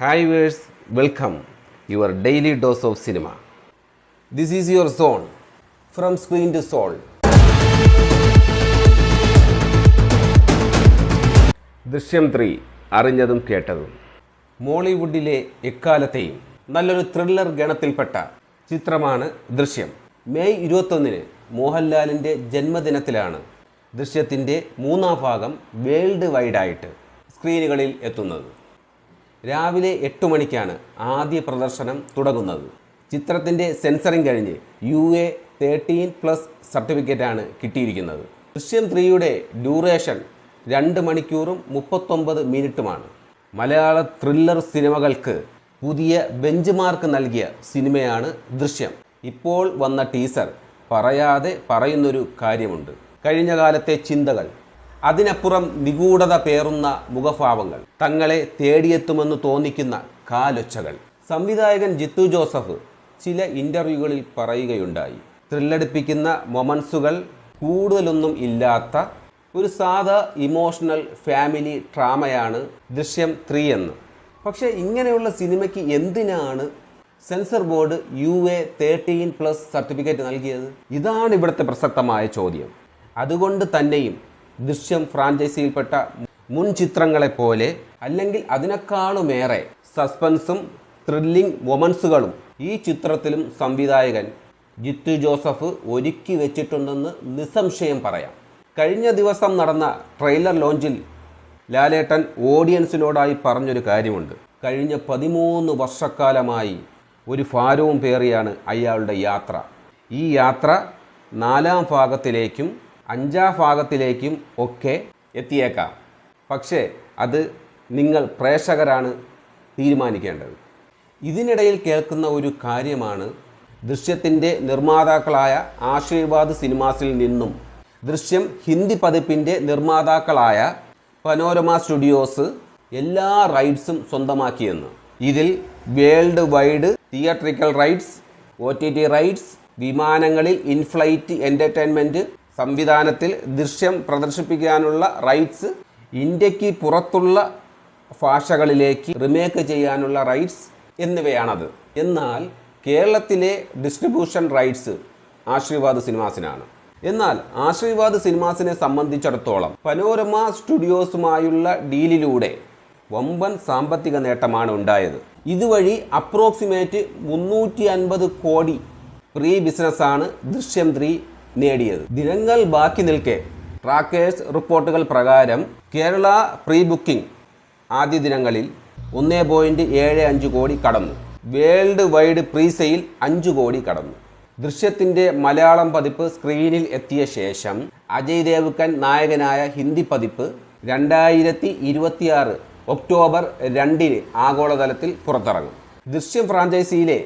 Hi viewers, welcome your daily dose of cinema. This is your zone from screen to soul. ദൃശ്യം 3 അറിഞ്ഞതും കേട്ടതും. മോളിവുഡിലെ എക്കാലത്തെയും നല്ലൊരു thriller ഗണത്തിൽപ്പെട്ട ചിത്രമാണ് ദൃശ്യം. മെയ് 21 മോഹൻലാലിൻ്റെ ജന്മദിനത്തിലാണ് ദൃശ്യത്തിൻ്റെ മൂന്നാം ഭാഗം വേൾഡ് വൈഡായിട്ട് സ്ക്രീനുകളിൽ എത്തുന്നത്. രാവിലെ 8 മണിക്കാണ് ആദ്യ പ്രദർശനം തുടങ്ങുന്നത്. ചിത്രത്തിൻ്റെ സെൻസറിങ് കഴിഞ്ഞ് UA 13+ സർട്ടിഫിക്കറ്റാണ് കിട്ടിയിരിക്കുന്നത്. ദൃശ്യം 3യുടെ ഡ്യൂറേഷൻ 2 മണിക്കൂറും 39 മിനിറ്റുമാണ്. മലയാള ത്രില്ലർ സിനിമകൾക്ക് പുതിയ ബെഞ്ച് മാർക്ക് നൽകിയ സിനിമയാണ് ദൃശ്യം. ഇപ്പോൾ വന്ന ടീസർ പറയാതെ പറയുന്നൊരു കാര്യമുണ്ട്. കഴിഞ്ഞ കാലത്തെ ചിന്തകൾ, അതിനപ്പുറം നിഗൂഢത പേറുന്ന മുഖഭാവങ്ങൾ, തങ്ങളെ തേടിയെത്തുമെന്ന് തോന്നിക്കുന്ന കാലൊച്ചകൾ. സംവിധായകൻ ജിത്തു ജോസഫ് ചില ഇൻ്റർവ്യൂകളിൽ പറയുകയുണ്ടായി, ത്രില്ലടിപ്പിക്കുന്ന മൊമൻസുകൾ കൂടുതലൊന്നും ഇല്ലാത്ത ഒരു സാധാ ഇമോഷണൽ ഫാമിലി ഡ്രാമയാണ് ദൃശ്യം 3 എന്ന്. പക്ഷേ ഇങ്ങനെയുള്ള സിനിമയ്ക്ക് എന്തിനാണ് സെൻസർ ബോർഡ് UA 13+ സർട്ടിഫിക്കറ്റ് നൽകിയത്? ഇതാണ് ഇവിടുത്തെ പ്രസക്തമായ ചോദ്യം. അതുകൊണ്ട് തന്നെയും ദൃശ്യം ഫ്രാഞ്ചൈസിയിൽപ്പെട്ട മുൻ ചിത്രങ്ങളെപ്പോലെ അല്ലെങ്കിൽ അതിനേക്കാളുമേറെ സസ്പെൻസും ത്രില്ലിംഗ് മൊമൻസുകളും ഈ ചിത്രത്തിലും സംവിധായകൻ ജിത്തു ജോസഫ് ഒരുക്കി വെച്ചിട്ടുണ്ടെന്ന് നിസ്സംശയം പറയാം. കഴിഞ്ഞ ദിവസം നടന്ന ട്രെയിലർ ലോഞ്ചിൽ ലാലേട്ടൻ ഓഡിയൻസിനോടായി പറഞ്ഞൊരു കാര്യമുണ്ട്. കഴിഞ്ഞ 13 വർഷക്കാലമായി ഒരു ഭാരവും പേറിയാണ് അയാളുടെ യാത്ര. ഈ യാത്ര 4ാം ഭാഗത്തിലേക്കും 5ാം ഭാഗത്തിലേക്കും ഒക്കെ എത്തിയേക്കാം. പക്ഷേ അത് നിങ്ങൾ പ്രേക്ഷകരാണ് തീരുമാനിക്കേണ്ടത്. ഇതിനിടയിൽ കേൾക്കുന്ന ഒരു കാര്യമാണ്, ദൃശ്യത്തിൻ്റെ നിർമ്മാതാക്കളായ ആശീർവാദ് സിനിമാസിൽ നിന്നും ദൃശ്യം ഹിന്ദി പതിപ്പിൻ്റെ നിർമ്മാതാക്കളായ പനോരമ സ്റ്റുഡിയോസ് എല്ലാ റൈറ്റ്സും സ്വന്തമാക്കിയെന്ന്. ഇതിൽ world wide theatrical rights, OTT rights, വിമാനങ്ങളിൽ ഇൻഫ്ലൈറ്റ് എൻ്റർടൈൻമെൻറ്റ് സംവിധാനത്തിൽ ദൃശ്യം പ്രദർശിപ്പിക്കാനുള്ള റൈറ്റ്സ്, ഇന്ത്യക്ക് പുറത്തുള്ള ഭാഷകളിലേക്ക് റിമേക്ക് ചെയ്യാനുള്ള റൈറ്റ്സ് എന്നിവയാണത്. എന്നാൽ കേരളത്തിലെ ഡിസ്ട്രിബ്യൂഷൻ റൈറ്റ്സ് ആശീർവാദ് സിനിമാസിനാണ്. എന്നാൽ ആശീർവാദ് സിനിമാസിനെ സംബന്ധിച്ചിടത്തോളം പനോരമ സ്റ്റുഡിയോസുമായുള്ള ഡീലിലൂടെ വമ്പൻ സാമ്പത്തിക നേട്ടമാണ് ഉണ്ടായത്. ഇതുവഴി അപ്രോക്സിമേറ്റ് 350 കോടി പ്രീ ബിസിനസ്സാണ് ദൃശ്യം 3 നേടിയത്. ദിനങ്ങൾ ബാക്കി നിൽക്കെ ട്രാക്കേഴ്സ് റിപ്പോർട്ടുകൾ പ്രകാരം കേരള പ്രീ ബുക്കിംഗ് ആദ്യ ദിനങ്ങളിൽ 1.75 കോടി കടന്നു. വേൾഡ് വൈഡ് പ്രീ സെയിൽ 5 കോടി കടന്നു. ദൃശ്യത്തിൻ്റെ മലയാളം പതിപ്പ് സ്ക്രീനിൽ എത്തിയ ശേഷം അജയ് ദേവ്ഗൻ നായകനായ ഹിന്ദി പതിപ്പ് 2026 ഒക്ടോബർ 2 ആഗോളതലത്തിൽ പുറത്തിറങ്ങും. ദൃശ്യം ഫ്രാഞ്ചൈസിയിലെ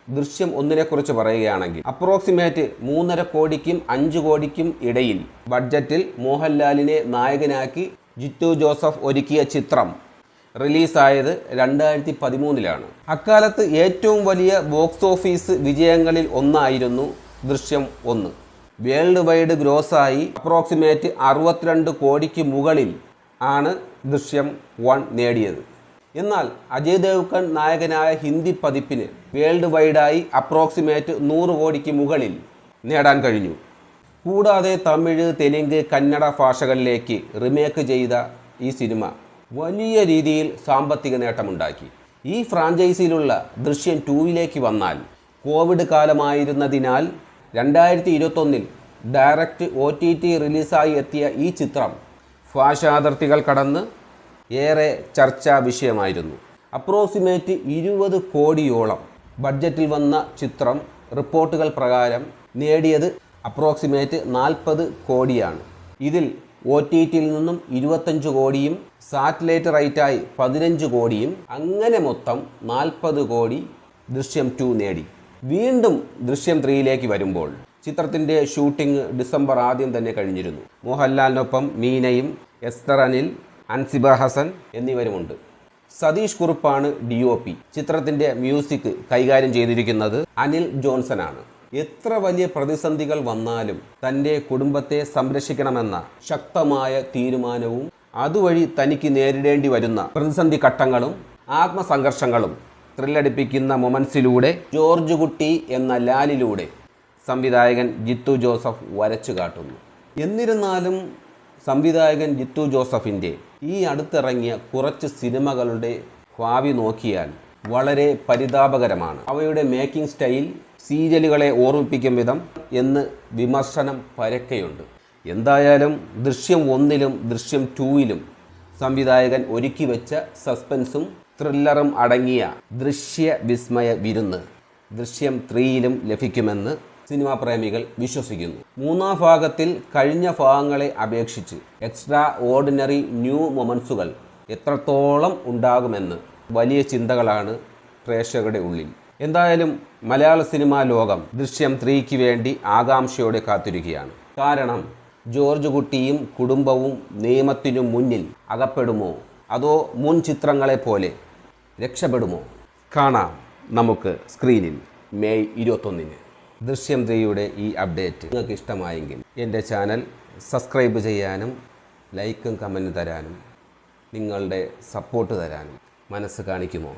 ദൃശ്യം 1 കുറിച്ച് പറയുകയാണെങ്കിൽ അപ്രോക്സിമേറ്റ് 3.5 കോടിക്കും 5 കോടിക്കും ഇടയിൽ ബഡ്ജറ്റിൽ മോഹൻലാലിനെ നായകനാക്കി ജിത്തു ജോസഫ് ഒരുക്കിയ ചിത്രം റിലീസായത് 2013-ലാണ്. അക്കാലത്ത് ഏറ്റവും വലിയ ബോക്സ് ഓഫീസ് വിജയങ്ങളിൽ ഒന്നായിരുന്നു ദൃശ്യം 1. വേൾഡ് വൈഡ് ഗ്രോസായി അപ്രോക്സിമേറ്റ് 62 കോടിക്ക് മുകളിൽ ആണ് ദൃശ്യം 1 നേടിയത്. എന്നാൽ അജയ് ദേവ്ഗൻ നായകനായ ഹിന്ദി പതിപ്പിന് വേൾഡ് വൈഡായി അപ്രോക്സിമേറ്റ് 100 കോടിക്ക് മുകളിൽ നേടാൻ കഴിഞ്ഞു. കൂടാതെ തമിഴ്, തെലുങ്ക്, കന്നഡ ഭാഷകളിലേക്ക് റിമേക്ക് ചെയ്ത ഈ സിനിമ വലിയ രീതിയിൽ സാമ്പത്തിക നേട്ടമുണ്ടാക്കി. ഈ ഫ്രാഞ്ചൈസിയിലുള്ള ദൃശ്യം 2ലേക്ക് വന്നാൽ, കോവിഡ് കാലമായിരുന്നതിനാൽ 2021 ഡയറക്റ്റ് OTT റിലീസായി എത്തിയ ഈ ചിത്രം ഭാഷാതിർത്തികൾ കടന്ന് ഏറെ ചർച്ചാ വിഷയമായിരുന്നു. അപ്രോക്സിമേറ്റ് 20 കോടിയോളം ബഡ്ജറ്റിൽ വന്ന ചിത്രം റിപ്പോർട്ടുകൾ പ്രകാരം നേടിയത് അപ്രോക്സിമേറ്റ് 40 കോടിയാണ്. ഇതിൽ OTTയിൽ നിന്നും 25 കോടിയും സാറ്റലൈറ്റ് റൈറ്റായി 15 കോടിയും, അങ്ങനെ മൊത്തം 40 കോടി ദൃശ്യം 2 നേടി. വീണ്ടും ദൃശ്യം 3ലേക്ക് വരുമ്പോൾ ചിത്രത്തിൻ്റെ ഷൂട്ടിംഗ് ഡിസംബർ ആദ്യം തന്നെ കഴിഞ്ഞിരുന്നു. മോഹൻലാലിനൊപ്പം മീനയും, എസ്തർ അനിൽ, അൻസിബ ഹസൻ എന്നിവരുമുണ്ട്. സതീഷ് കുറുപ്പാണ് DOP. ചിത്രത്തിൻ്റെ മ്യൂസിക് കൈകാര്യം ചെയ്തിരിക്കുന്നത് അനിൽ ജോൺസനാണ്. എത്ര വലിയ പ്രതിസന്ധികൾ വന്നാലും തൻ്റെ കുടുംബത്തെ സംരക്ഷിക്കണമെന്ന ശക്തമായ തീരുമാനവും അതുവഴി തനിക്ക് നേരിടേണ്ടി വരുന്ന പ്രതിസന്ധി ഘട്ടങ്ങളും ആത്മസംഘർഷങ്ങളും ത്രില്ലടിപ്പിക്കുന്ന മൊമെൻസിലൂടെ ജോർജ് കുട്ടി എന്ന ലാലിലൂടെ സംവിധായകൻ ജിത്തു ജോസഫ് വരച്ചു കാട്ടുന്നു. എന്നിരുന്നാലും സംവിധായകൻ ജിത്തു ജോസഫിൻ്റെ ഈ അടുത്തിറങ്ങിയ കുറച്ച് സിനിമകളുടെ ഭാവി നോക്കിയാൽ വളരെ പരിതാപകരമാണ്. അവയുടെ മേക്കിംഗ് സ്റ്റൈൽ സീരിയലുകളെ ഓർമ്മിപ്പിക്കും വിധം എന്ന് വിമർശനം പരക്കെയുണ്ട്. എന്തായാലും ദൃശ്യം 1-ലും ദൃശ്യം 2-ലും സംവിധായകൻ ഒരുക്കി വെച്ച സസ്പെൻസും ത്രില്ലറും അടങ്ങിയ ദൃശ്യ വിസ്മയ വിരുന്ന് ദൃശ്യം 3-ലും ലഭിക്കുമെന്ന് സിനിമാ പ്രേമികൾ വിശ്വസിക്കുന്നു. 3-ാം ഭാഗത്തിൽ കഴിഞ്ഞ ഭാഗങ്ങളെ അപേക്ഷിച്ച് എക്സ്ട്രാ ഓർഡിനറി ന്യൂ മൊമെൻസുകൾ എത്രത്തോളം ഉണ്ടാകുമെന്ന് വലിയ ചിന്തകളാണ് പ്രേക്ഷകരുടെ ഉള്ളിൽ. എന്തായാലും മലയാള സിനിമാ ലോകം ദൃശ്യം 3ക്ക് വേണ്ടി ആകാംക്ഷയോടെ കാത്തിരിക്കുകയാണ്. കാരണം ജോർജ് കുട്ടിയും കുടുംബവും നിയമത്തിനു മുന്നിൽ അകപ്പെടുമോ അതോ മുൻ ചിത്രങ്ങളെ പോലെ രക്ഷപ്പെടുമോ? കാണാം നമുക്ക് സ്ക്രീനിൽ മെയ് 21-ന്. ദൃശ്യം 3യുടെ ഈ അപ്ഡേറ്റ് നിങ്ങൾക്ക് ഇഷ്ടമായെങ്കിൽ എൻ്റെ ചാനൽ സബ്സ്ക്രൈബ് ചെയ്യാനും ലൈക്കും കമൻറ്റും തരാനും നിങ്ങളുടെ സപ്പോർട്ട് തരാനും മനസ്സ് കാണിക്കുമോ?